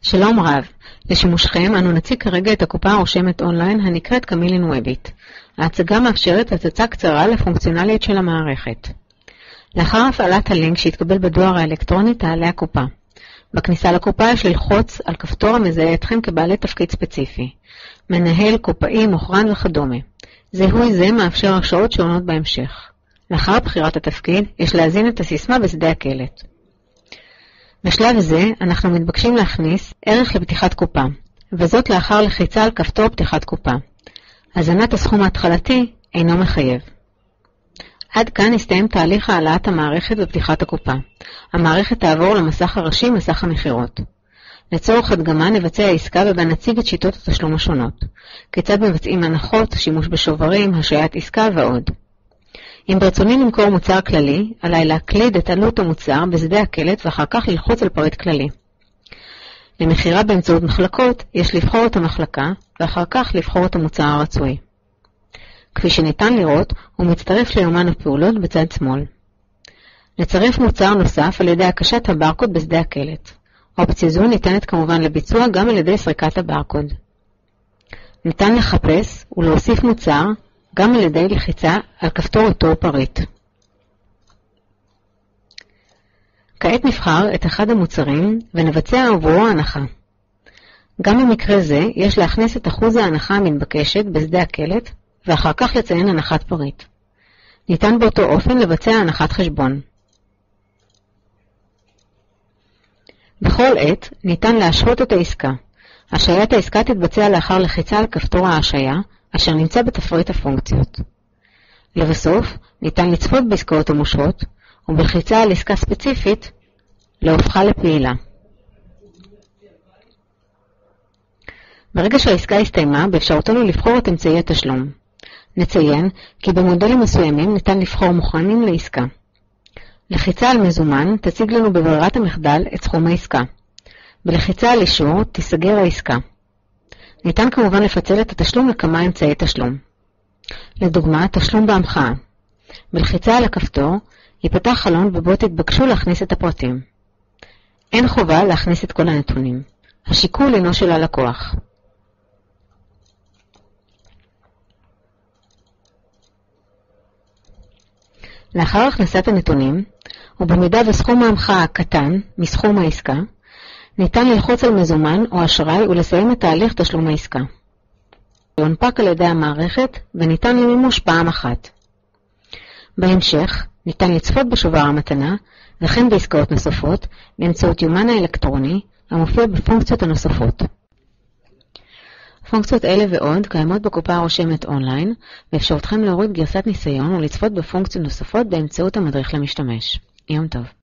שלום רב, לשימושכם אנו נציג כרגע את הקופה הרושמת אונליין הנקראת קמילין ווביט. ההצגה מאפשרת הצצה קצרה לפונקציונליות של המערכת. לאחר הפעלת הלינק שהתקבל בדואר האלקטרוני תעלה הקופה. בכניסה לקופה יש ללחוץ על כפתור המזהה אתכם כבעלי תפקיד ספציפי. מנהל, קופאי, מוכרן וכדומה. זיהוי זה מאפשר הרשאות שונות בהמשך. לאחר בחירת התפקיד יש להזין את הסיסמה בשדה הקלט. בשלב זה אנחנו מתבקשים להכניס ערך לפתיחת קופה, וזאת לאחר לחיצה על כפתור פתיחת קופה. הזנת הסכום ההתחלתי אינו מחייב. עד כאן הסתיים תהליך העלאת המערכת ופתיחת הקופה. המערכת תעבור למסך הראשי, מסך המחירות. לצורך הדגמה נבצע העסקה ובה נציג את שיטות התשלום השונות. כיצד מבצעים הנחות, שימוש בשוברים, השעיית עסקה ועוד. אם ברצוני למכור מוצר כללי, עליי להקליד את עלות המוצר בשדה הקלט ואחר כך ללחוץ על פריט כללי. למכירה באמצעות מחלקות, יש לבחור את המחלקה ואחר כך לבחור את המוצר הרצוי. כפי שניתן לראות, הוא מצטרף ליומן הפעולות בצד שמאל. לצרף מוצר נוסף על ידי הקשת הברקוד בשדה הקלט. אופציה זו ניתנת כמובן לביצוע גם על ידי סריקת הברקוד. ניתן לחפש ולהוסיף מוצר גם על ידי לחיצה על כפתור אותו פריט. כעת נבחר את אחד המוצרים ונבצע עבורו הנחה. גם במקרה זה יש להכניס את אחוז ההנחה המתבקשת בשדה הקלט ואחר כך לציין הנחת פריט. ניתן באותו אופן לבצע הנחת חשבון. בכל עת ניתן להשהות את העסקה. השעיית העסקה תתבצע לאחר לחיצה על כפתור ההשעיה, אשר נמצא בתפריט הפונקציות. לבסוף, ניתן לצפות בעסקאות המושהות, ובלחיצה על עסקה ספציפית, להופכה לפעילה. ברגע שהעסקה הסתיימה, באפשרותנו לבחור את אמצעי התשלום. נציין כי במודלים מסוימים ניתן לבחור מוכנים לעסקה. לחיצה על מזומן תציג לנו בברירת המחדל את סכום העסקה. בלחיצה על אישור תיסגר העסקה. ניתן כמובן לפצל את התשלום לכמה אמצעי תשלום. לדוגמה, תשלום בהמחאה. בלחיצה על הכפתור ייפתח חלון ובו תתבקשו להכניס את הפרטים. אין חובה להכניס את כל הנתונים. השיקול אינו של הלקוח. לאחר הכנסת הנתונים, ובמידה וסכום ההמחאה קטן מסכום העסקה, ניתן ללחוץ על מזומן או אשראי ולסיים את תהליך תשלום העסקה. יונפק על ידי המערכת וניתן למימוש פעם אחת. בהמשך, ניתן לצפות בשובר המתנה וכן בעסקאות נוספות באמצעות יומן האלקטרוני המופיע בפונקציות הנוספות. פונקציות אלה ועוד קיימות בקופה הרושמת אונליין, ואפשרותכם להוריד גרסת ניסיון ולצפות בפונקציות נוספות באמצעות המדריך למשתמש. יום טוב.